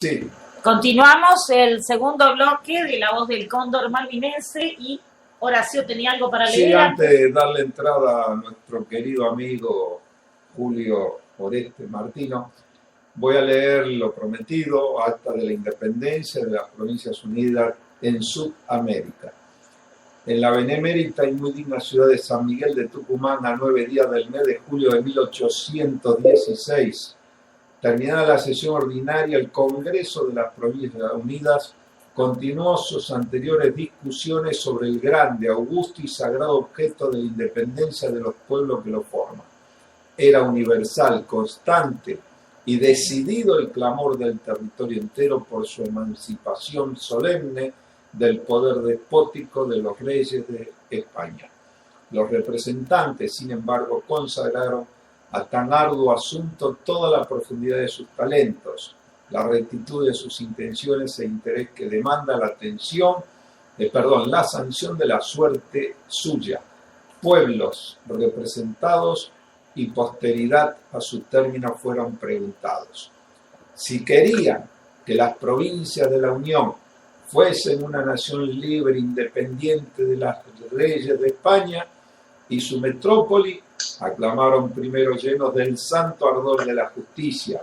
Sí, Continuamos el segundo bloque de La Voz del Cóndor Malvinense y Horacio tenía algo para sí, leer antes antes. de darle entrada a nuestro querido amigo Julio Oreste Martino, voy a leer lo prometido, Acta de la Independencia de las Provincias Unidas en Sudamérica. En la benemérita y muy digna ciudad de San Miguel de Tucumán, a 9 días del mes de julio de 1816, terminada la sesión ordinaria, el Congreso de las Provincias Unidas continuó sus anteriores discusiones sobre el grande, augusto y sagrado objeto de la independencia de los pueblos que lo forman. Era universal, constante y decidido el clamor del territorio entero por su emancipación solemne del poder despótico de los reyes de España. Los representantes, sin embargo, consagraron a tan arduo asunto toda la profundidad de sus talentos, la rectitud de sus intenciones e interés que demanda la la sanción de la suerte suya, pueblos representados y posteridad a su término fueron preguntados. Si querían que las provincias de la Unión fuesen una nación libre, independiente de las reyes de España y su metrópoli, aclamaron primero llenos del santo ardor de la justicia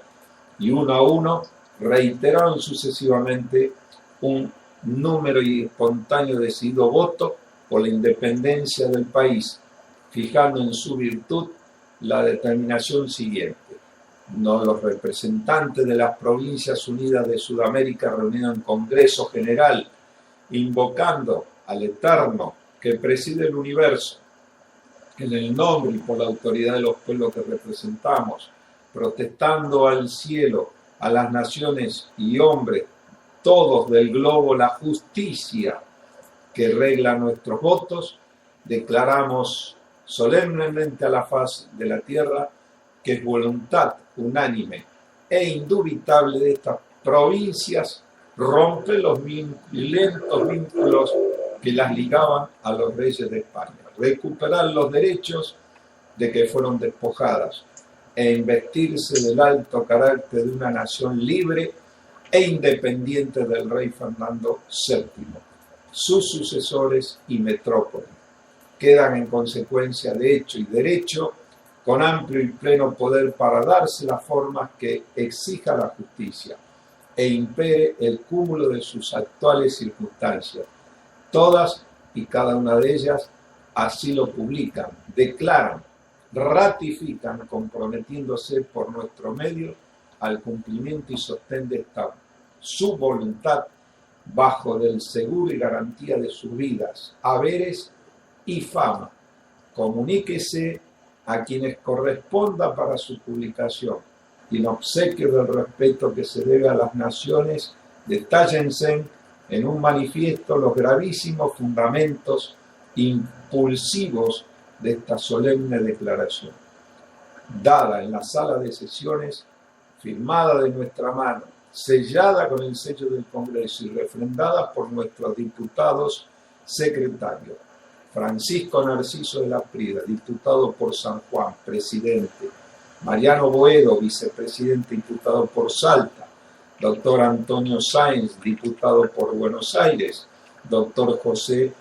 y uno a uno reiteraron sucesivamente un número y espontáneo decidido voto por la independencia del país, fijando en su virtud la determinación siguiente. Los representantes de las Provincias Unidas de Sudamérica reunidos en Congreso General, invocando al Eterno que preside el universo, en el nombre y por la autoridad de los pueblos que representamos, protestando al cielo, a las naciones y hombres, todos del globo, la justicia que regla nuestros votos, declaramos solemnemente a la faz de la tierra que es voluntad unánime e indubitable de estas provincias romper los lentos vínculos que las ligaban a los reyes de España, recuperar los derechos de que fueron despojadas e investirse del alto carácter de una nación libre e independiente del rey Fernando VII, sus sucesores y metrópoli. Quedan en consecuencia de hecho y derecho con amplio y pleno poder para darse las formas que exija la justicia e impere el cúmulo de sus actuales circunstancias. Todas y cada una de ellas así lo publican, declaran, ratifican, comprometiéndose por nuestro medio al cumplimiento y sostén de esta su voluntad bajo del seguro y garantía de sus vidas, haberes y fama. Comuníquese a quienes corresponda para su publicación y en obsequio del respeto que se debe a las naciones, detállense en un manifiesto los gravísimos fundamentos impulsivos de esta solemne declaración, dada en la sala de sesiones, firmada de nuestra mano, sellada con el sello del Congreso y refrendada por nuestros diputados secretarios. Francisco Narciso de la Prida, diputado por San Juan, presidente. Mariano Boedo, vicepresidente, diputado por Salta. Doctor Antonio Sáenz, diputado por Buenos Aires. Doctor José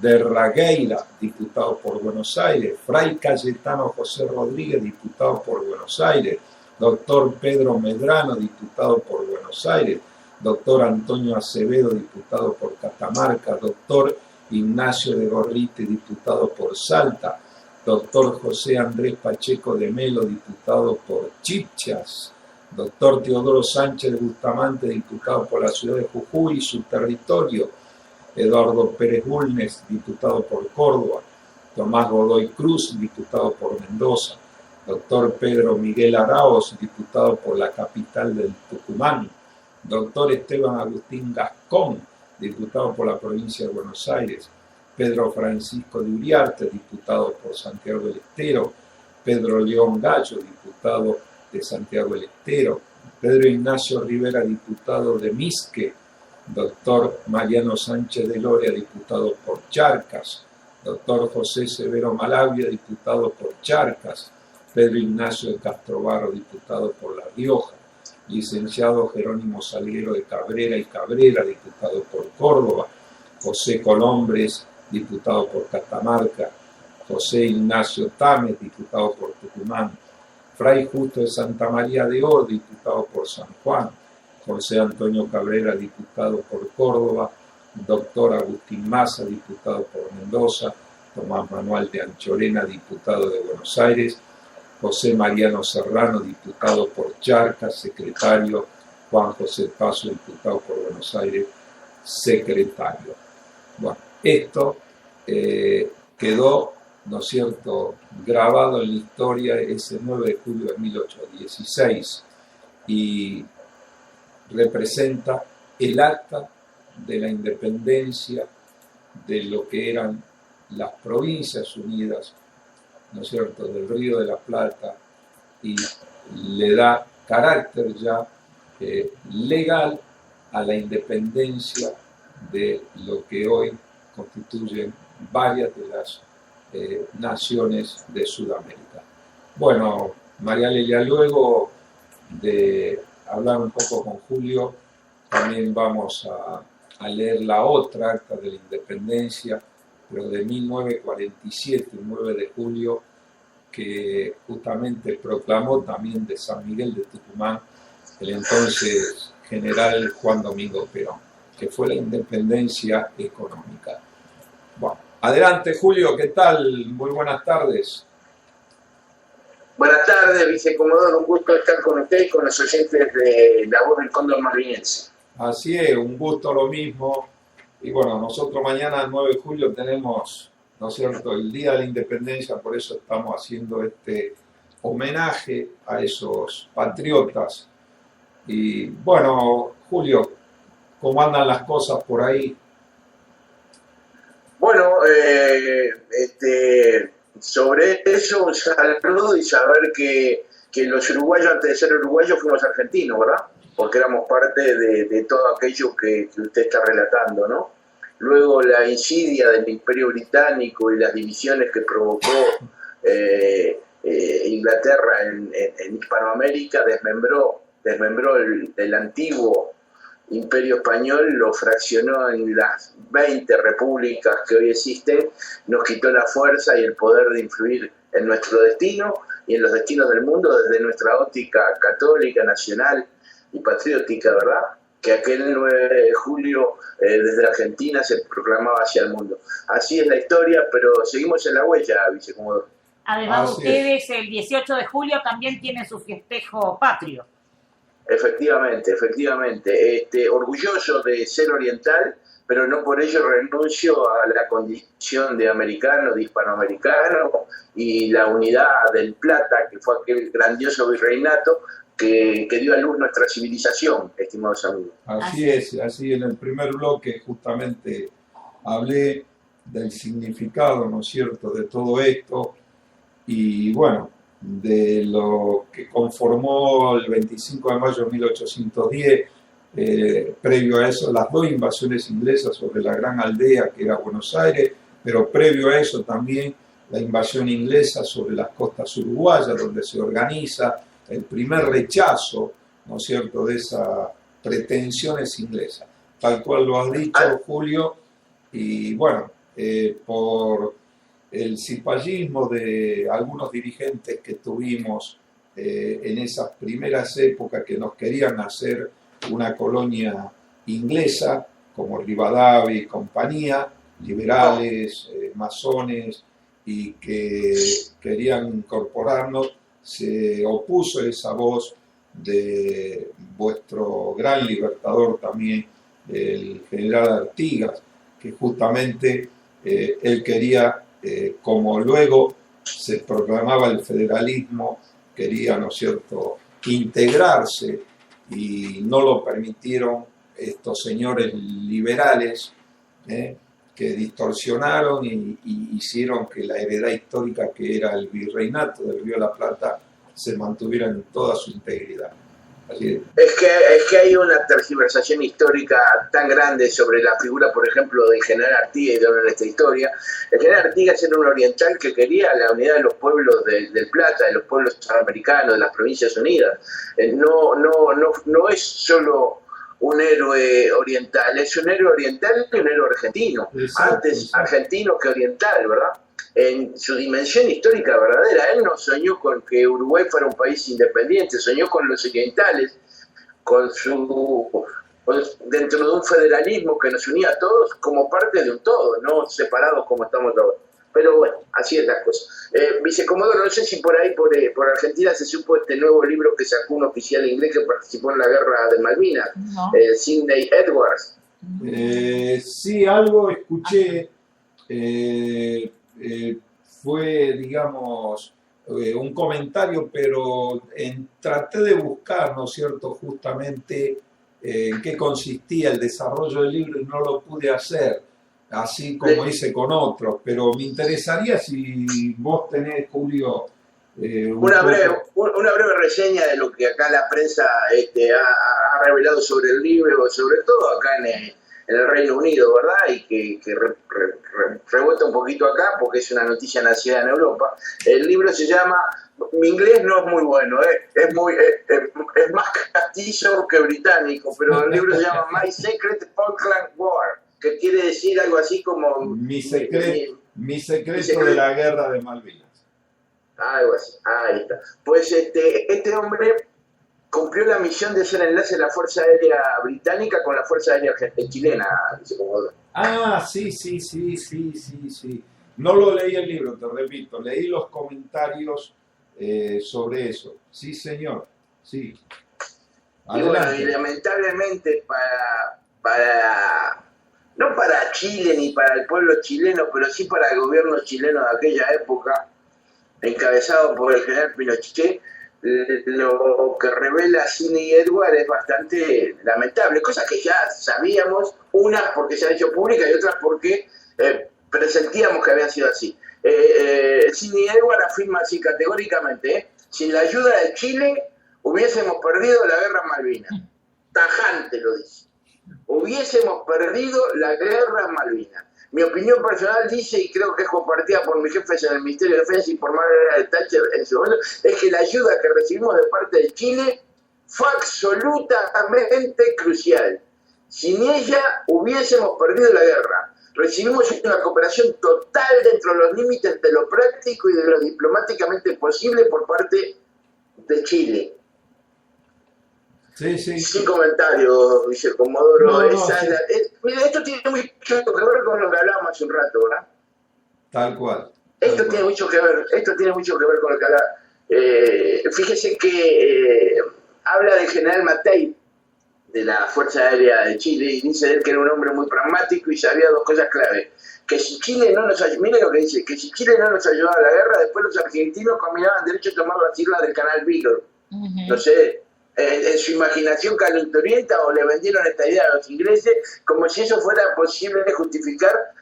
de Ragueira, diputado por Buenos Aires. Fray Cayetano José Rodríguez, diputado por Buenos Aires. Doctor Pedro Medrano, diputado por Buenos Aires. Doctor Antonio Acevedo, diputado por Catamarca. Doctor Ignacio de Gorriti, diputado por Salta. Doctor José Andrés Pacheco de Melo, diputado por Chipchas. Doctor Teodoro Sánchez de Bustamante, diputado por la ciudad de Jujuy y su territorio. Eduardo Pérez Bulnes, diputado por Córdoba. Tomás Godoy Cruz, diputado por Mendoza. Doctor Pedro Miguel Araoz, diputado por la capital del Tucumán. Doctor Esteban Agustín Gascón, diputado por la provincia de Buenos Aires. Pedro Francisco de Uriarte, diputado por Santiago del Estero. Pedro León Gallo, diputado de Santiago del Estero. Pedro Ignacio Rivera, diputado de Misque. Doctor Mariano Sánchez de Loria, diputado por Charcas. Doctor José Severo Malavia, diputado por Charcas. Pedro Ignacio de Castrobarro, diputado por La Rioja. licenciado Jerónimo Salguero de Cabrera y Cabrera, diputado por Córdoba, José Colombres, diputado por Catamarca, José Ignacio Támez, diputado por Tucumán, Fray Justo de Santa María de Or, diputado por San Juan, José Antonio Cabrera, diputado por Córdoba, doctor Agustín Maza, diputado por Mendoza, Tomás Manuel de Anchorena, diputado de Buenos Aires, José Mariano Serrano, diputado por Charcas, secretario, Juan José Paso, diputado por Buenos Aires, secretario. Bueno, esto quedó, ¿no es cierto?, grabado en la historia ese 9 de julio de 1816 y representa el acta de la independencia de lo que eran las Provincias Unidas, ¿no es cierto?, del Río de la Plata, y le da carácter ya legal a la independencia de lo que hoy constituyen varias de las naciones de Sudamérica. Bueno, María Lelia, luego de hablar un poco con Julio, también vamos a leer la otra acta de la independencia, pero de 1947, el 9 de julio, que justamente proclamó también de San Miguel de Tucumán el entonces general Juan Domingo Perón, que fue la independencia económica. Bueno, adelante Julio, ¿qué tal? Muy buenas tardes. Buenas tardes, vicecomodoro, un gusto estar con usted y con los oyentes de La Voz del Cóndor Malvinense. Así es, un gusto lo mismo. Y bueno, nosotros mañana, el 9 de julio, tenemos, ¿no es cierto?, el Día de la Independencia, por eso estamos haciendo este homenaje a esos patriotas. Y bueno, Julio, ¿cómo andan las cosas por ahí? Bueno, sobre eso un saludo y saber que los uruguayos, antes de ser uruguayos, fuimos argentinos, ¿verdad? Porque éramos parte de todo aquello que usted está relatando, ¿no? Luego la insidia del Imperio Británico y las divisiones que provocó Inglaterra en Hispanoamérica desmembró el antiguo Imperio Español, lo fraccionó en las 20 repúblicas que hoy existen, nos quitó la fuerza y el poder de influir en nuestro destino y en los destinos del mundo desde nuestra óptica católica, nacional y patriótica, ¿verdad? Que aquel 9 de julio desde Argentina se proclamaba hacia el mundo. Así es la historia, pero seguimos en la huella, vicecomodoro. Además, ustedes el 18 de julio también tienen su festejo patrio. Efectivamente. Orgulloso de ser oriental, pero no por ello renuncio a la condición de americano, de hispanoamericano, y la unidad del Plata, que fue aquel grandioso virreinato que dio a luz nuestra civilización, estimados amigos. Así en el primer bloque justamente hablé del significado, ¿no es cierto?, de todo esto, y bueno, de lo que conformó el 25 de mayo de 1810, previo a eso las dos invasiones inglesas sobre la gran aldea que era Buenos Aires, pero previo a eso también la invasión inglesa sobre las costas uruguayas, donde se organiza el primer rechazo, ¿no es cierto?, de esas pretensiones inglesas, tal cual lo has dicho, Julio, y bueno, por el cipallismo de algunos dirigentes que tuvimos en esas primeras épocas que nos querían hacer una colonia inglesa, como Rivadavia y compañía, liberales, masones, y que querían incorporarnos, se opuso esa voz de vuestro gran libertador también, el general Artigas, que justamente él quería, como luego se proclamaba el federalismo, quería, ¿no es cierto?, integrarse, y no lo permitieron estos señores liberales, que distorsionaron y hicieron que la heredad histórica que era el virreinato del Río de la Plata se mantuviera en toda su integridad. Así Es que hay una tergiversación histórica tan grande sobre la figura, por ejemplo, del general Artigas y de nuestra historia. El general Artigas era un oriental que quería la unidad de los pueblos del Plata, de los pueblos americanos, de las Provincias Unidas. No es solo un héroe oriental, es un héroe oriental y un héroe argentino. Exacto, Antes exacto. argentino que oriental, ¿verdad? En su dimensión histórica verdadera. Él no soñó con que Uruguay fuera un país independiente, soñó con los orientales, dentro de un federalismo que nos unía a todos como parte de un todo, no separados como estamos ahora. Pero bueno, así es la cosa. Vicecomodoro, no sé si por ahí, por Argentina, se supo este nuevo libro que sacó un oficial inglés que participó en la guerra de Malvinas, No. Sidney Edwards. Sí, algo escuché, fue, digamos, un comentario, pero traté de buscar, ¿no es cierto?, justamente en qué consistía el desarrollo del libro y no lo pude hacer, así como hice con otros, pero me interesaría si vos tenés, Julio, Una breve reseña de lo que acá la prensa ha revelado sobre el libro, sobre todo acá en el Reino Unido, ¿verdad? Y que rebota un poquito acá porque es una noticia nacida en Europa. El libro se llama, mi inglés no es muy bueno, es más castillo que británico, pero el libro se llama My Secret Falkland War, que quiere decir algo así como mi secreto de la guerra de Malvinas. Algo así, ahí está. Pues este hombre cumplió la misión de hacer enlace de la Fuerza Aérea Británica con la Fuerza Aérea chilena, vicecomodoro. Ah, sí. No lo leí el libro, te repito, leí los comentarios sobre eso. Sí, señor, sí. Y bueno, Adelante. y lamentablemente no para Chile ni para el pueblo chileno, pero sí para el gobierno chileno de aquella época, encabezado por el general Pinochet, lo que revela Sidney Edwards es bastante lamentable, cosas que ya sabíamos, unas porque se han hecho públicas y otras porque presentíamos que habían sido así. Sidney Edwards afirma así categóricamente, sin la ayuda de Chile hubiésemos perdido la guerra en Malvinas. Tajante lo dice. Hubiésemos perdido la guerra en Malvinas. Mi opinión personal dice, y creo que es compartida por mis jefes en el Ministerio de Defensa y por Margaret Thatcher en su momento, es que la ayuda que recibimos de parte de Chile fue absolutamente crucial. Sin ella hubiésemos perdido la guerra. Recibimos una cooperación total dentro de los límites de lo práctico y de lo diplomáticamente posible por parte de Chile. Sí. Sin comentarios, vicecomodoro. No, sí. Mira, esto tiene mucho que ver con lo que hablábamos hace un rato, ¿verdad? Tal cual. Esto tiene mucho que ver con lo que habla. Fíjese que habla del general Matei, de la Fuerza Aérea de Chile, y dice él que era un hombre muy pragmático y sabía dos cosas clave. Que si Chile no nos ayudaba, mire lo que dice, que si Chile no nos ayudaba a la guerra, después los argentinos combinaban derecho a tomar las islas del Canal Beagle. No sé, en su imaginación calenturienta, o le vendieron esta idea a los ingleses como si eso fuera posible de justificar,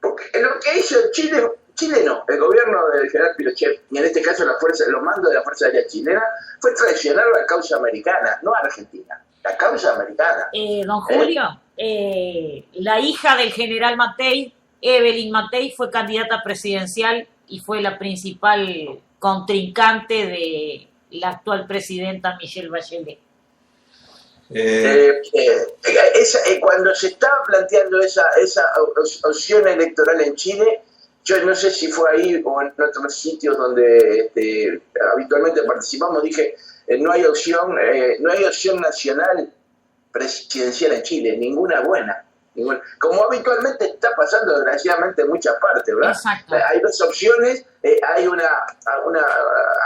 porque lo que hizo Chile no, el gobierno del general Pinochet, y en este caso los mandos de la Fuerza Aérea chilena, fue traicionar la causa americana, no argentina, la causa americana. Don Julio, la hija del general Matei, Evelyn Matei, fue candidata presidencial y fue la principal contrincante de la actual presidenta Michelle Bachelet. Cuando se estaba planteando esa opción electoral en Chile, yo no sé si fue ahí o en otros sitios donde habitualmente participamos, dije, no hay opción nacional presidencial en Chile, ninguna buena. Como habitualmente está pasando desgraciadamente en muchas partes, ¿verdad? Exacto. Hay dos opciones, hay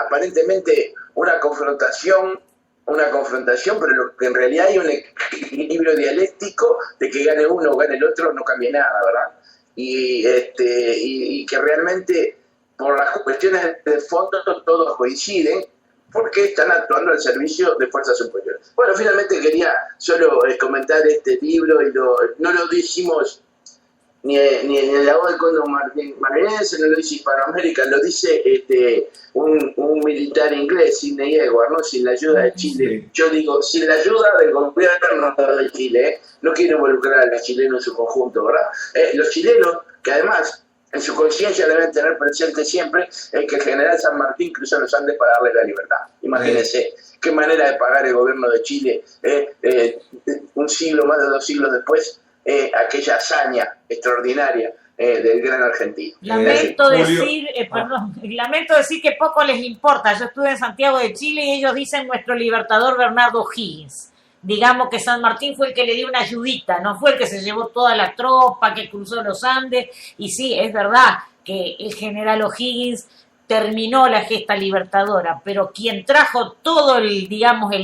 aparentemente una confrontación, pero lo que en realidad hay un equilibrio dialéctico de que gane uno o gane el otro, no cambia nada, ¿verdad? Y que realmente por las cuestiones de fondo todos coinciden porque están actuando al servicio de fuerzas superiores. Bueno, finalmente quería solo comentar este libro y no lo decimos ni la voz del Cóndor Malvinense, no lo dice Hispanoamérica, lo dice un militar inglés, Sidney Edward, ¿no? Sin la ayuda de Chile. Sí. Yo digo, sin la ayuda del gobierno de Chile, no quiero involucrar a los chilenos en su conjunto, ¿verdad? Los chilenos, que además en su conciencia deben tener presente siempre que el general San Martín cruzó los Andes para darle la libertad. Imagínense qué manera de pagar el gobierno de Chile un siglo, más de 2 siglos después, aquella hazaña extraordinaria del gran argentino. Lamento decir que poco les importa. Yo estuve en Santiago de Chile y ellos dicen nuestro libertador Bernardo O'Higgins. Digamos que San Martín fue el que le dio una ayudita, no fue el que se llevó toda la tropa, que cruzó los Andes. Y sí, es verdad que el general O'Higgins terminó la gesta libertadora, pero quien trajo todo el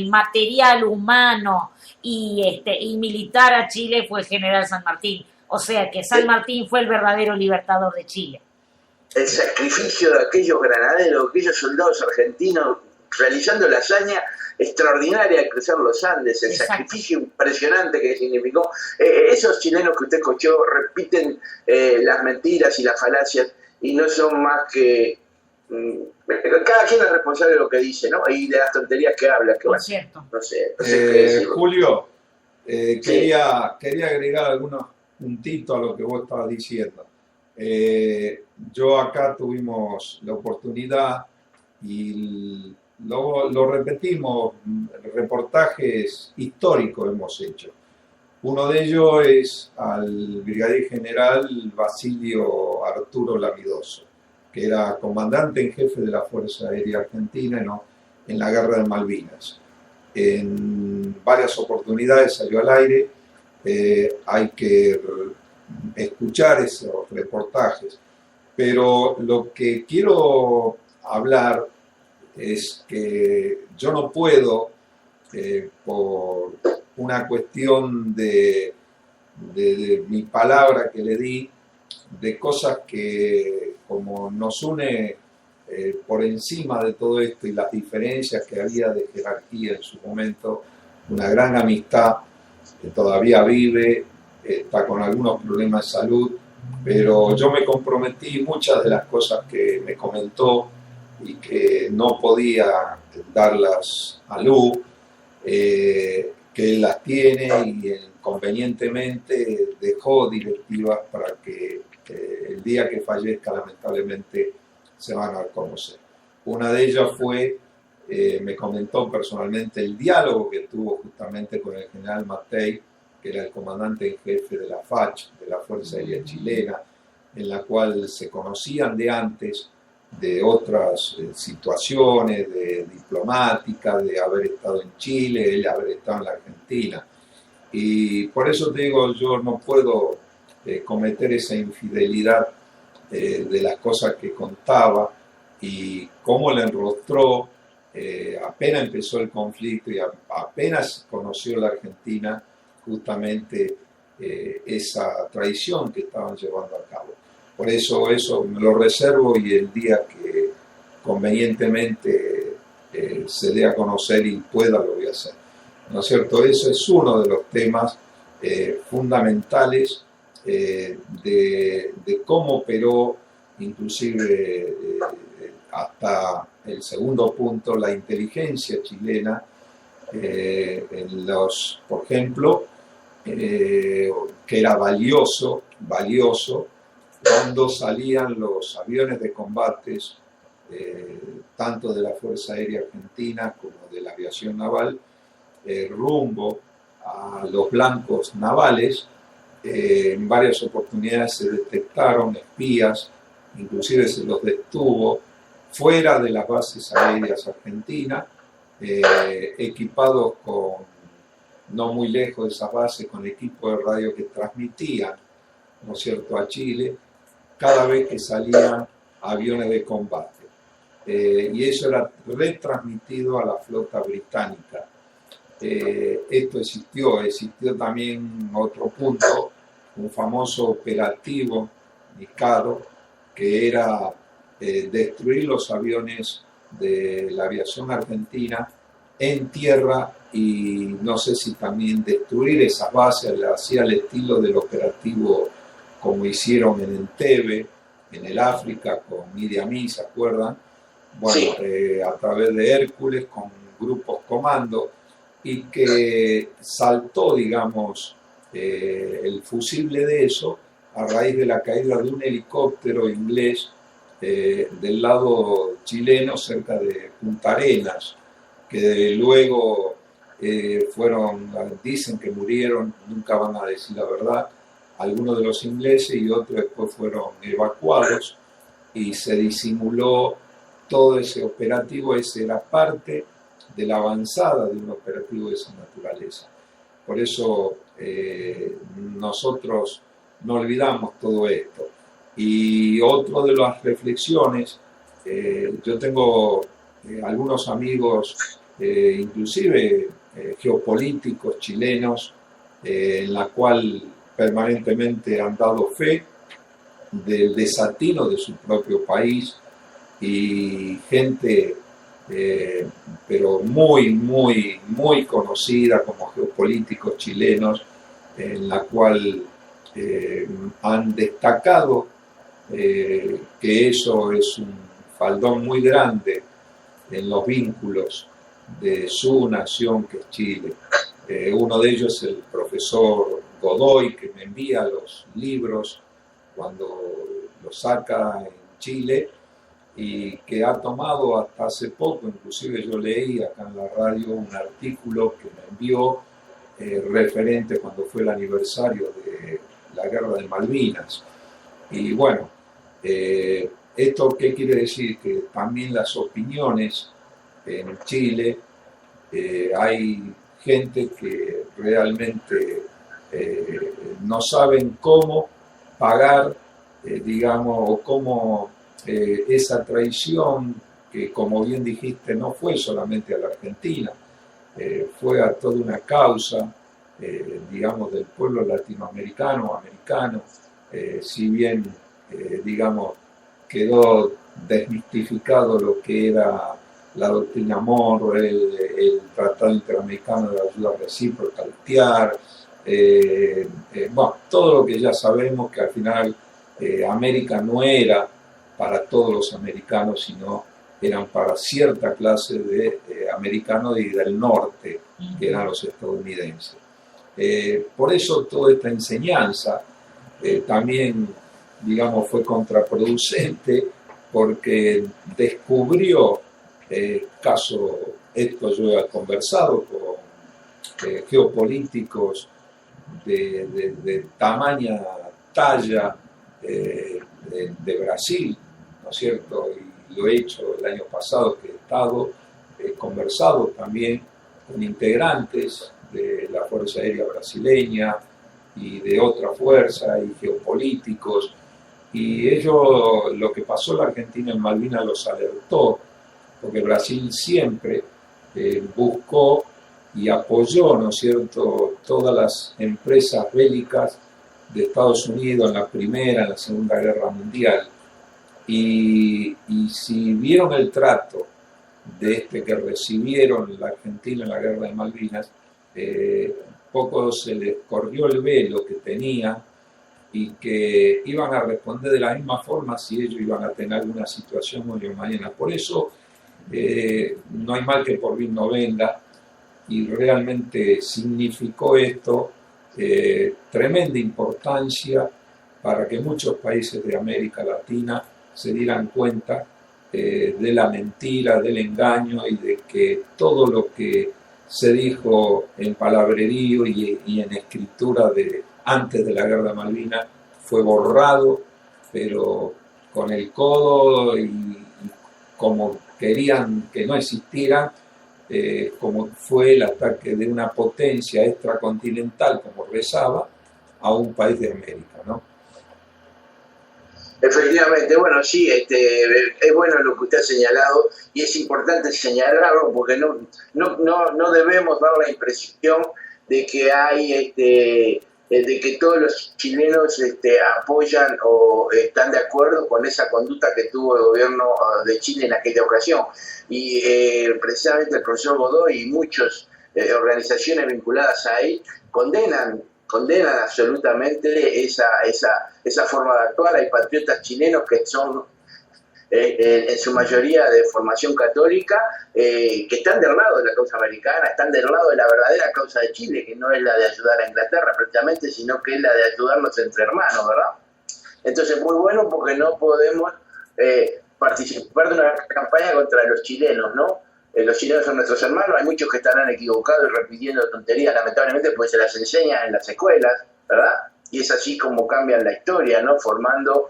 material humano y militar a Chile fue el general San Martín. O sea que San Martín fue el verdadero libertador de Chile. El sacrificio de aquellos granaderos, aquellos soldados argentinos realizando la hazaña extraordinaria de cruzar los Andes, el Exacto. sacrificio impresionante que significó. Esos chilenos que usted escuchó repiten las mentiras y las falacias y no son más que... cada quien es responsable de lo que dice, ¿no? Y de las tonterías que habla, que Por cierto. no sé qué decir. Julio, quería agregar algunos puntitos a lo que vos estabas diciendo. Yo acá tuvimos la oportunidad y lo repetimos, reportajes históricos hemos hecho. Uno de ellos es al brigadier general Basilio Arturo Lamidoso, que era comandante en jefe de la Fuerza Aérea Argentina en la Guerra de Malvinas. En varias oportunidades salió al aire, hay que escuchar esos reportajes. Pero lo que quiero hablar es que yo no puedo, por una cuestión de mi palabra que le di, de cosas que como nos une por encima de todo esto y las diferencias que había de jerarquía en su momento, una gran amistad que todavía vive, está con algunos problemas de salud, pero yo me comprometí muchas de las cosas que me comentó y que no podía darlas a luz, que él las tiene y convenientemente dejó directivas para que el día que fallezca lamentablemente se van a conocer. Una de ellas fue, me comentó personalmente el diálogo que tuvo justamente con el general Mattei, que era el comandante en jefe de la FACH, de la Fuerza Aérea Chilena, en la cual se conocían de antes, de otras situaciones, de diplomática, de haber estado en Chile, él haber estado en la Argentina. Y por eso te digo, yo no puedo cometer esa infidelidad de las cosas que contaba y cómo le enrostró apenas empezó el conflicto y apenas conoció la Argentina justamente esa traición que estaban llevando a cabo. Por eso me lo reservo y el día que convenientemente se dé a conocer y pueda lo voy a hacer. ¿No es cierto? Eso es uno de los temas fundamentales de cómo operó inclusive hasta el segundo punto la inteligencia chilena en los, por ejemplo, que era valioso cuando salían los aviones de combates tanto de la Fuerza Aérea Argentina como de la aviación naval rumbo a los blancos navales. En varias oportunidades se detectaron espías, inclusive se los detuvo fuera de las bases aéreas argentinas, equipados con, no muy lejos de esas bases, con equipo de radio que transmitían, ¿no es cierto?, a Chile, cada vez que salían aviones de combate. Y eso era retransmitido a la flota británica. Esto existió también otro punto, un famoso operativo Mikado, que era destruir los aviones de la aviación argentina en tierra y no sé si también destruir esas bases, así al estilo del operativo como hicieron en Entebbe, en el África, con Idi Amin, ¿se acuerdan? Bueno, Sí. a través de Hércules, con grupos comando, y que saltó, digamos, el fusible de eso a raíz de la caída de un helicóptero inglés del lado chileno cerca de Punta Arenas, que luego dicen que murieron, nunca van a decir la verdad, algunos de los ingleses y otros después fueron evacuados y se disimuló todo ese operativo. Ese era parte de la avanzada de un operativo de esa naturaleza. Por eso nosotros no olvidamos todo esto. Y otro de las reflexiones, yo tengo algunos amigos, inclusive geopolíticos chilenos, en la cual permanentemente han dado fe del desatino de su propio país, y gente pero muy conocida como geopolíticos chilenos, en la cual han destacado que eso es un faldón muy grande en los vínculos de su nación, que es Chile. Uno de ellos es el profesor Godoy, que me envía los libros cuando los saca en Chile, y que ha tomado hasta hace poco, inclusive yo leí acá en la radio un artículo que me envió referente cuando fue el aniversario de la guerra de Malvinas. Y bueno, ¿esto qué quiere decir? Que también las opiniones en Chile, hay gente que realmente no saben cómo pagar, digamos, o cómo esa traición, que como bien dijiste no fue solamente a la Argentina, fue a toda una causa, digamos, del pueblo latinoamericano, americano, si bien, digamos, quedó desmistificado lo que era la doctrina Monroe, el Tratado Interamericano de Ayuda Recíproca, el TIAR, bueno, todo lo que ya sabemos, que al final América no era para todos los americanos, sino eran para cierta clase de americanos y del norte, que eran los estadounidenses. Por eso toda esta enseñanza también, digamos, fue contraproducente, porque descubrió esto yo he conversado con geopolíticos de tamaña talla de Brasil, ¿no es cierto? Y lo he hecho el año pasado, que he estado conversado también con integrantes de la Fuerza Aérea Brasileña y de otra fuerza, y geopolíticos, y ellos, lo que pasó en la Argentina en Malvinas los alertó, porque Brasil siempre buscó y apoyó, ¿no es cierto?, todas las empresas bélicas de Estados Unidos en la Primera, en la Segunda Guerra Mundial. Y si vieron el trato de que recibieron la Argentina en la Guerra de Malvinas, poco se les corrió el velo que tenían, y que iban a responder de la misma forma si ellos iban a tener alguna situación hoy o mañana. Por eso no hay mal que por bien no venga, y realmente significó esto tremenda importancia para que muchos países de América Latina se dieran cuenta de la mentira, del engaño, y de que todo lo que se dijo en palabrerío y en escritura antes de la guerra de Malvinas fue borrado, pero con el codo, y como querían que no existiera, como fue el ataque de una potencia extracontinental, como rezaba, a un país de América, ¿no? Efectivamente, bueno, sí, es bueno lo que usted ha señalado, y es importante señalarlo, porque no debemos dar la impresión de que hay de que todos los chilenos apoyan o están de acuerdo con esa conducta que tuvo el gobierno de Chile en aquella ocasión. Y precisamente el profesor Godoy y muchas organizaciones vinculadas ahí condenan condenan absolutamente esa forma de actuar. Hay patriotas chilenos que son en su mayoría de formación católica, que están del lado de la causa americana, están del lado de la verdadera causa de Chile, que no es la de ayudar a Inglaterra precisamente, sino que es la de ayudarnos entre hermanos, ¿verdad? Entonces, muy bueno, porque no podemos participar de una campaña contra los chilenos, ¿no? Los chilenos son nuestros hermanos, hay muchos que estarán equivocados y repitiendo tonterías, lamentablemente, pues se las enseñan en las escuelas, ¿verdad? Y es así como cambian la historia, ¿no? Formando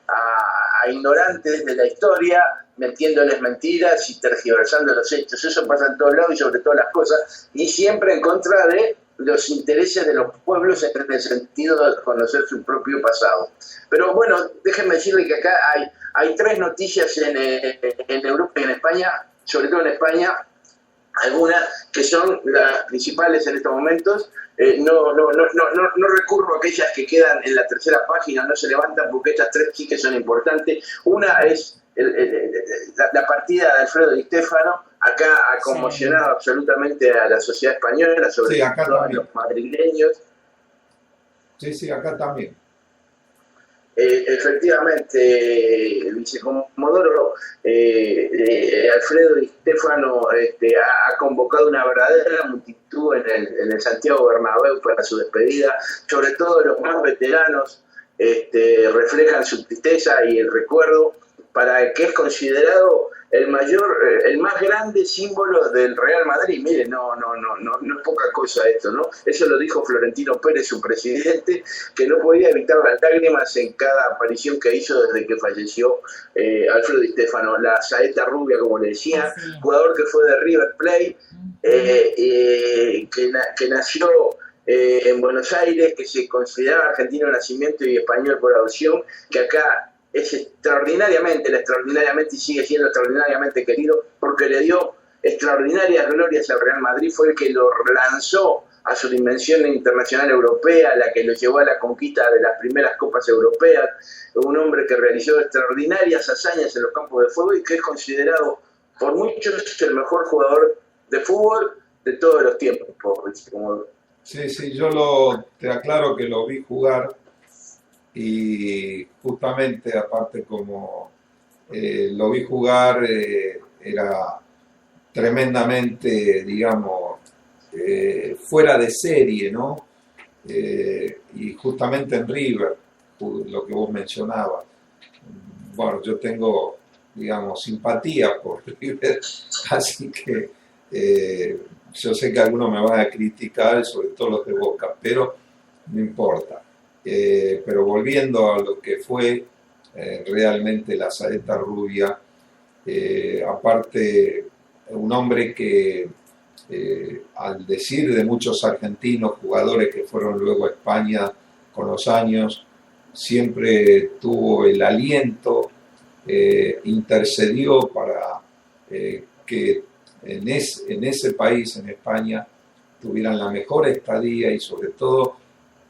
a ignorantes de la historia, metiéndoles mentiras y tergiversando los hechos. Eso pasa en todos lados y sobre todas las cosas, y siempre en contra de los intereses de los pueblos en el sentido de conocer su propio pasado. Pero bueno, déjenme decirle que acá hay 3 noticias en Europa y en España, sobre todo en España, algunas que son las principales en estos momentos. No recurro a aquellas que quedan en la tercera página, no se levantan, porque estas 3 sí que son importantes. Una es la partida de Alfredo Di Stéfano. Acá ha conmocionado absolutamente a la sociedad española, sobre todo a los madrileños. Sí, acá también. Efectivamente, el vicecomodoro Alfredo Di Stéfano ha convocado una verdadera multitud en el Santiago Bernabéu para su despedida. Sobre todo los más veteranos reflejan su tristeza y el recuerdo, para que es considerado el más grande símbolo del Real Madrid. Mire, no es poca cosa esto, ¿no? Eso lo dijo Florentino Pérez, su presidente, que no podía evitar las lágrimas en cada aparición que hizo desde que falleció Alfredo Di Stéfano, la saeta rubia, como le decía, jugador que fue de River Plate, que nació en Buenos Aires, que se consideraba argentino de nacimiento y español por adopción, que acá es extraordinariamente y sigue siendo extraordinariamente querido, porque le dio extraordinarias glorias al Real Madrid. Fue el que lo lanzó a su dimensión internacional europea, la que lo llevó a la conquista de las primeras copas europeas. Un hombre que realizó extraordinarias hazañas en los campos de fuego y que es considerado por muchos el mejor jugador de fútbol de todos los tiempos. Sí, yo te aclaro que lo vi jugar, y justamente, aparte, como lo vi jugar, era tremendamente, digamos, fuera de serie, ¿no? Y justamente en River, lo que vos mencionabas. Bueno, yo tengo, digamos, simpatía por River, así que yo sé que algunos me van a criticar, sobre todo los de Boca, pero no importa. Pero volviendo a lo que fue realmente la saeta rubia, aparte, un hombre que, al decir de muchos argentinos, jugadores que fueron luego a España con los años, siempre tuvo el aliento, intercedió para que en ese país, en España, tuvieran la mejor estadía, y sobre todo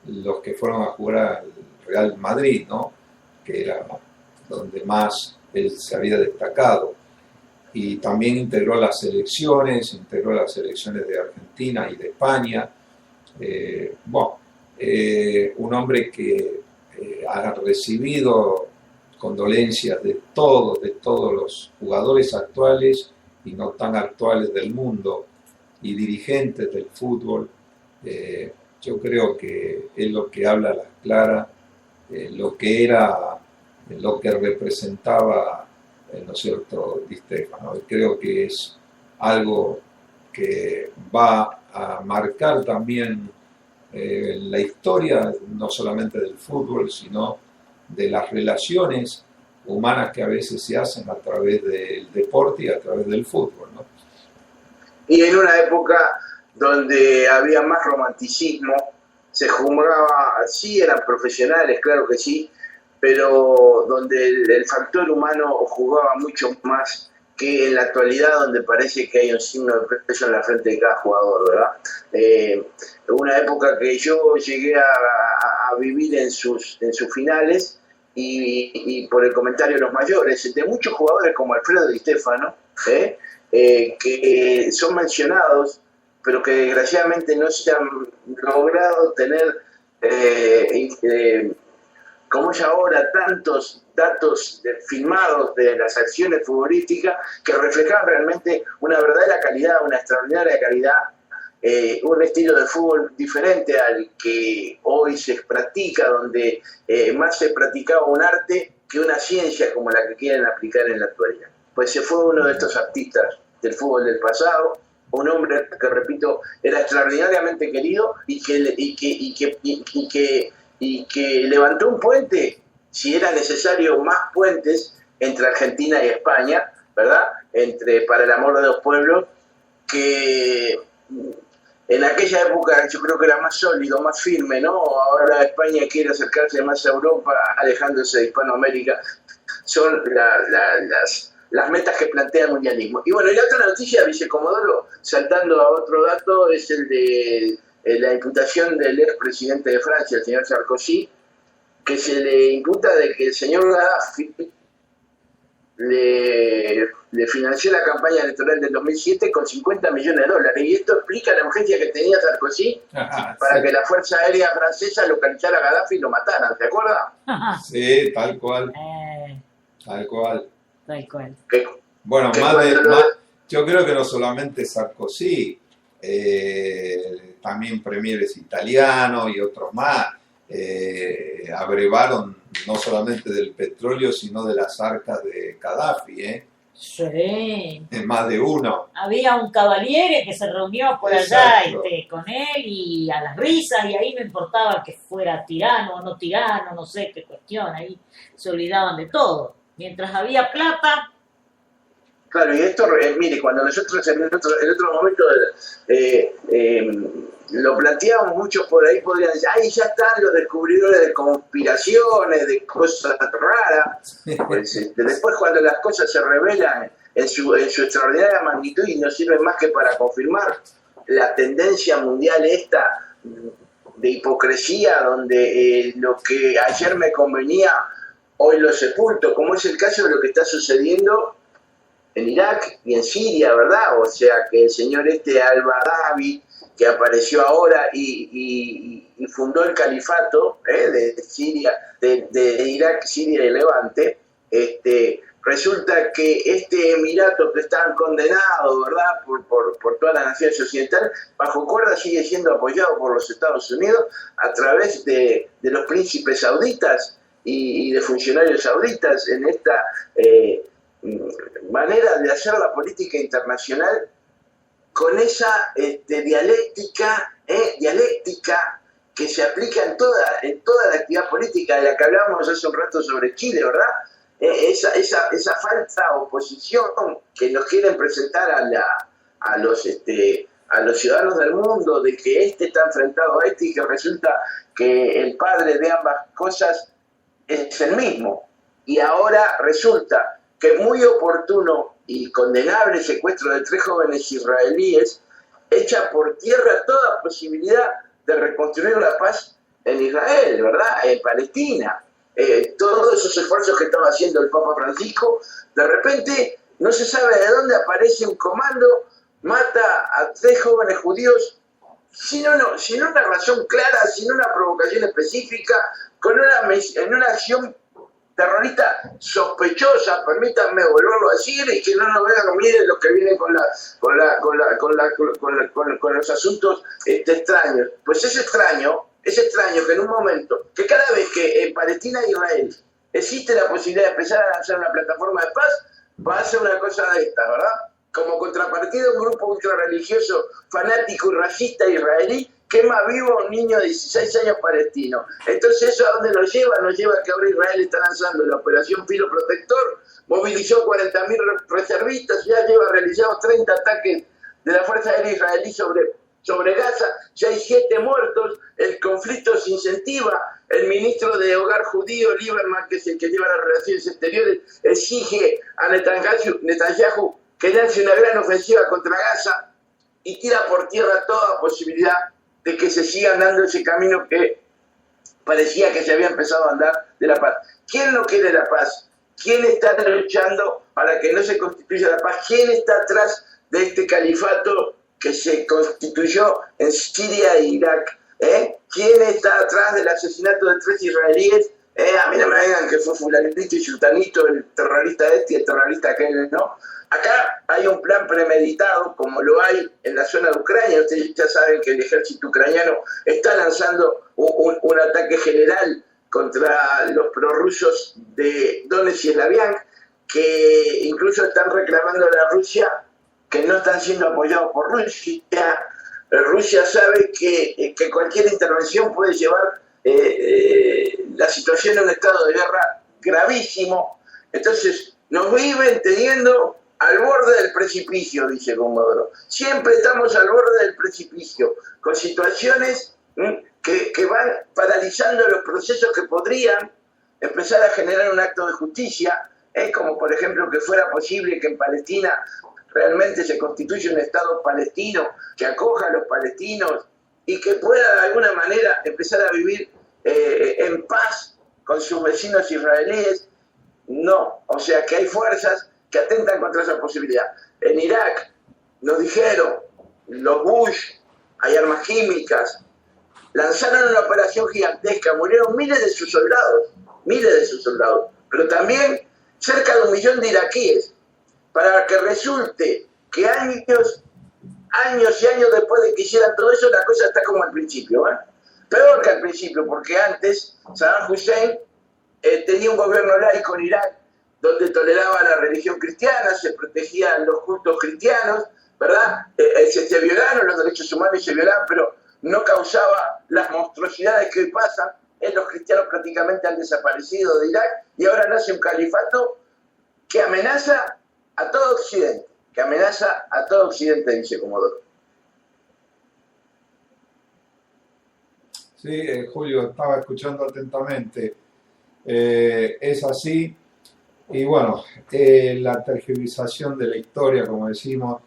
los que fueron a jugar al Real Madrid, ¿no? Que era donde más él se había destacado. Y también integró las selecciones de Argentina y de España. Un hombre que ha recibido condolencias de todos los jugadores actuales y no tan actuales del mundo, y dirigentes del fútbol. Yo creo que es lo que habla a las claras, lo que representaba, ¿no es cierto?, Di Stéfano. Creo que es algo que va a marcar también la historia, no solamente del fútbol, sino de las relaciones humanas que a veces se hacen a través del deporte y a través del fútbol, ¿no? Y en una época donde había más romanticismo, se jugaba, sí eran profesionales, claro que sí, pero donde el factor humano jugaba mucho más que en la actualidad, donde parece que hay un signo de peso en la frente de cada jugador, ¿verdad? Una época que yo llegué a vivir en sus finales, y por el comentario de los mayores, de muchos jugadores como Alfredo Di Stéfano, que son mencionados pero que desgraciadamente no se han logrado tener, como es ahora, tantos datos filmados de las acciones futbolísticas que reflejaban realmente una verdadera calidad, una extraordinaria calidad, un estilo de fútbol diferente al que hoy se practica, donde más se practicaba un arte que una ciencia como la que quieren aplicar en la actualidad. Pues se fue uno de estos artistas del fútbol del pasado, un hombre que, repito, era extraordinariamente querido y que levantó un puente, si era necesario más puentes, entre Argentina y España, ¿verdad? Para el amor de los pueblos, que en aquella época yo creo que era más sólido, más firme, ¿no? Ahora España quiere acercarse más a Europa, alejándose de Hispanoamérica. Son las metas que plantea el mundialismo. Y bueno, y la otra noticia, vicecomodoro, saltando a otro dato, es el de la imputación del expresidente de Francia, el señor Sarkozy, que se le imputa de que el señor Gaddafi le financió la campaña electoral del 2007 con $50 millones. Y esto explica la urgencia que tenía Sarkozy para que la Fuerza Aérea Francesa localizara a Gaddafi y lo mataran, ¿te acuerdas? Sí, tal cual. Tal cual. Tal cual. Bueno, yo creo que no solamente Sarkozy, también premieres italianos y otros más, abrevaron no solamente del petróleo, sino de las arcas de Gaddafi, Sí. Más de uno. Había un caballero que se reunió por allá con él y a las risas, y ahí no importaba que fuera tirano o no tirano, no sé qué cuestión, ahí se olvidaban de todo. Mientras había plata. Claro, y esto, mire, cuando nosotros en otro momento lo planteamos, muchos por ahí podrían decir, ahí ya están los descubridores de conspiraciones, de cosas raras. Pues, después cuando las cosas se revelan en su extraordinaria magnitud y no sirven más que para confirmar la tendencia mundial esta de hipocresía, donde lo que ayer me convenía, hoy lo sepulto, como es el caso de lo que está sucediendo en Irak y en Siria, ¿verdad? O sea, que el señor al-Baghdadi, que apareció ahora y fundó el califato de Siria, de Irak, Siria y Levante, resulta que este emirato que están condenados, ¿verdad?, por todas las naciones occidentales, bajo cuerda sigue siendo apoyado por los Estados Unidos a través de los príncipes sauditas y de funcionarios sauditas en esta manera de hacer la política internacional con esa dialéctica que se aplica en toda la actividad política de la que hablábamos hace un rato sobre Chile, ¿verdad? Esa falsa oposición que nos quieren presentar a los ciudadanos del mundo, de que está enfrentado a y que resulta que el padre de ambas cosas es el mismo. Y ahora resulta que muy oportuno y condenable secuestro de 3 jóvenes israelíes echa por tierra toda posibilidad de reconstruir la paz en Israel, ¿verdad? En Palestina. Todos esos esfuerzos que estaba haciendo el Papa Francisco, de repente no se sabe de dónde aparece un comando, mata a 3 jóvenes judíos sin una razón clara, sin una provocación específica, en una acción terrorista sospechosa, permítanme volverlo a decir, y que no nos vean, miren los que vienen con los asuntos extraños. Pues es extraño que en un momento, que cada vez que en Palestina e Israel existe la posibilidad de empezar a lanzar una plataforma de paz, va a hacer una cosa de esta, ¿verdad? Como contrapartida, un grupo ultrarreligioso, fanático y racista israelí quema vivo a un niño de 16 años palestino. Entonces, ¿eso a dónde nos lleva? Nos lleva a que ahora Israel está lanzando la operación Filo Protector, movilizó 40.000 reservistas, ya lleva realizados 30 ataques de la Fuerza Aérea Israelí sobre Gaza, ya hay 7 muertos, el conflicto se incentiva, el ministro de Hogar judío, Lieberman, que es el que lleva las relaciones exteriores, exige a Netanyahu que lance una gran ofensiva contra Gaza y tira por tierra toda posibilidad de que se siga andando ese camino que parecía que se había empezado a andar de la paz. ¿Quién no quiere la paz? ¿Quién está luchando para que no se constituya la paz? ¿Quién está atrás de este califato que se constituyó en Siria e Irak. ¿Quién está atrás del asesinato de 3 israelíes? A mí no me digan que fue fulanito y sultanito, el terrorista este y el terrorista aquel, ¿no? Acá hay un plan premeditado, como lo hay en la zona de Ucrania. Ustedes ya saben que el ejército ucraniano está lanzando un ataque general contra los prorrusos de Donetsk y Slaviansk, que incluso están reclamando a la Rusia que no están siendo apoyados por Rusia. Rusia sabe que cualquier intervención puede llevar la situación a un estado de guerra gravísimo. Entonces nos viven teniendo al borde del precipicio, dice Comodoro. Siempre estamos al borde del precipicio, con situaciones que van paralizando los procesos que podrían empezar a generar un acto de justicia, como por ejemplo que fuera posible que en Palestina realmente se constituya un Estado palestino que acoja a los palestinos y que pueda de alguna manera empezar a vivir en paz con sus vecinos israelíes. No, o sea que hay fuerzas que atentan contra esa posibilidad. En Irak nos dijeron, los Bush, hay armas químicas, lanzaron una operación gigantesca, murieron miles de sus soldados, pero también cerca de 1 millón de iraquíes, para que resulte que años y años después de que hicieran todo eso, la cosa está como al principio, peor que al principio, porque antes Saddam Hussein tenía un gobierno laico en Irak, donde toleraba la religión cristiana, se protegían los cultos cristianos, ¿verdad? Se violaron los derechos humanos y se violaban, pero no causaba las monstruosidades que hoy pasan. Los cristianos prácticamente han desaparecido de Irak y ahora nace un califato que amenaza a todo Occidente, dice Comodoro. Sí, Julio, estaba escuchando atentamente. Es así. Y bueno, la tergiversación de la historia, como decimos,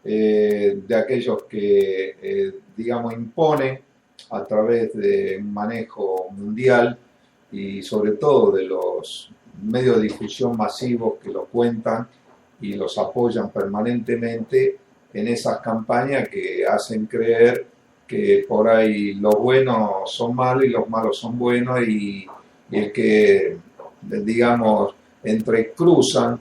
de aquellos que, digamos, imponen a través de un manejo mundial y sobre todo de los medios de difusión masivos que lo cuentan y los apoyan permanentemente en esas campañas que hacen creer que por ahí los buenos son malos y los malos son buenos y el que, digamos, entrecruzan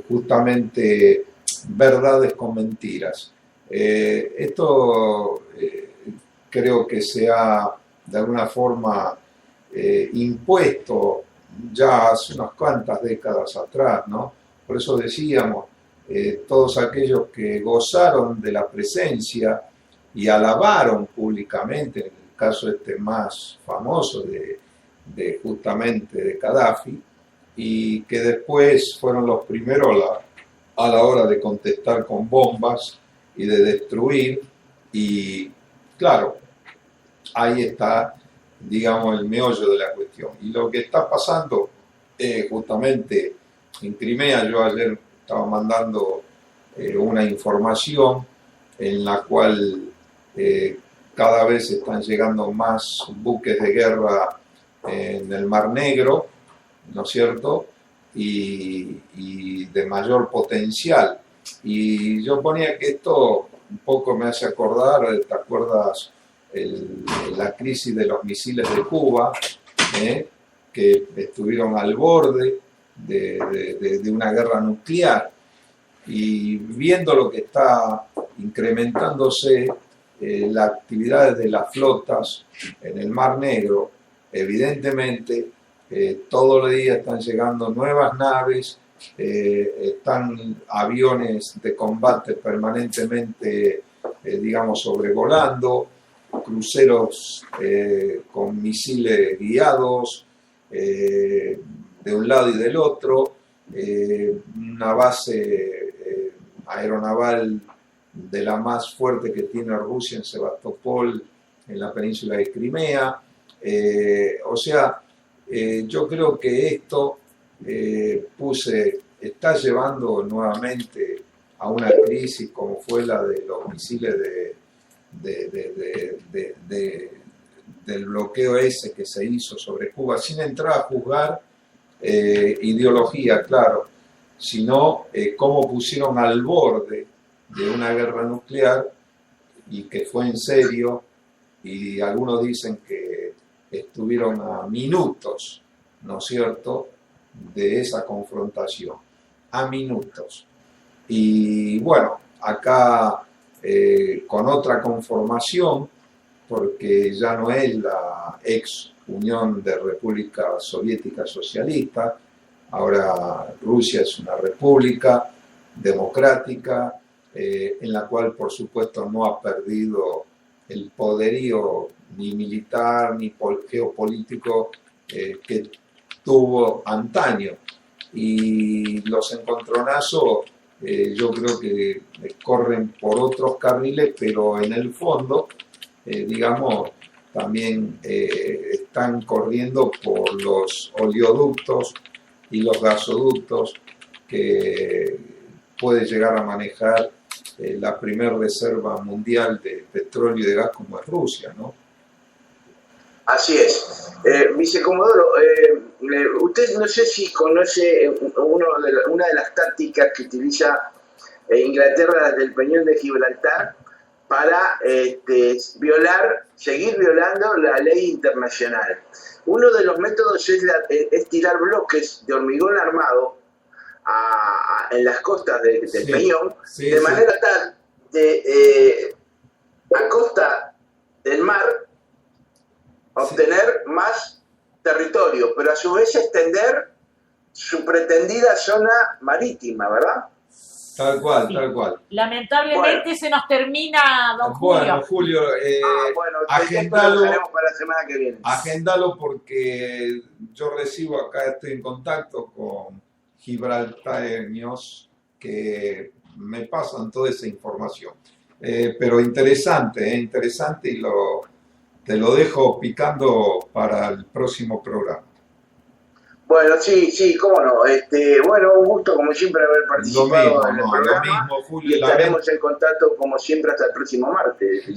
justamente verdades con mentiras. Esto creo que se ha de alguna forma impuesto ya hace unas cuantas décadas atrás, ¿no? Por eso decíamos, todos aquellos que gozaron de la presencia y alabaron públicamente, en el caso este más famoso de justamente de Gaddafi, y que después fueron los primeros a la hora de contestar con bombas y de destruir, y claro, ahí está, digamos, el meollo de la cuestión. Y lo que está pasando justamente en Crimea, yo ayer estaba mandando una información en la cual cada vez están llegando más buques de guerra en el Mar Negro, ¿no es cierto? Y de mayor potencial. Y yo ponía que esto un poco me hace acordar, ¿te acuerdas? La crisis de los misiles de Cuba, que estuvieron al borde de una guerra nuclear. Y viendo lo que está incrementándose la actividad de las flotas en el Mar Negro, evidentemente todos los días están llegando nuevas naves, están aviones de combate permanentemente, digamos, sobrevolando, cruceros con misiles guiados de un lado y del otro, una base aeronaval de la más fuerte que tiene Rusia en Sebastopol, en la península de Crimea. O sea, yo creo que esto está llevando nuevamente a una crisis como fue la de los misiles del bloqueo ese que se hizo sobre Cuba, sin entrar a juzgar ideología, claro, sino cómo pusieron al borde de una guerra nuclear y que fue en serio, y algunos dicen que estuvieron a minutos, ¿no es cierto?, de esa confrontación, a minutos. Y bueno, acá con otra conformación, porque ya no es la ex Unión de República Soviética Socialista, ahora Rusia es una república democrática, en la cual por supuesto no ha perdido el poderío ni militar ni geopolítico que tuvo antaño. Y los encontronazos yo creo que corren por otros carriles, pero en el fondo, digamos, también están corriendo por los oleoductos y los gasoductos que puede llegar a manejar la primera reserva mundial de petróleo y de gas como es Rusia, ¿no? Así es. Vicecomodoro, usted no sé si conoce una de las tácticas que utiliza Inglaterra desde el Peñón de Gibraltar para seguir violando la ley internacional. Uno de los métodos es tirar bloques de hormigón armado en las costas del Peñón, de manera tal de a costa del mar obtener más territorio, pero a su vez extender su pretendida zona marítima, ¿verdad? Tal cual, tal cual. Lamentablemente se nos termina, don Julio. Bueno, Julio, Agendalo, lo dejaremos para la semana que viene. Agendalo porque yo recibo acá, estoy en contacto con gibraltareños que me pasan toda esa información. Pero interesante, interesante, y te lo dejo picando para el próximo programa. Bueno, sí, cómo no. Bueno, un gusto como siempre haber participado en el programa. Lo mismo, Julio, y estaremos en contacto como siempre hasta el próximo martes.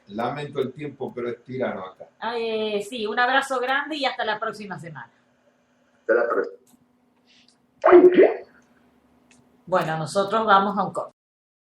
Lamento el tiempo, pero es tirano acá. Sí, un abrazo grande y hasta la próxima semana. Hasta la próxima. Bueno, nosotros vamos a un corte.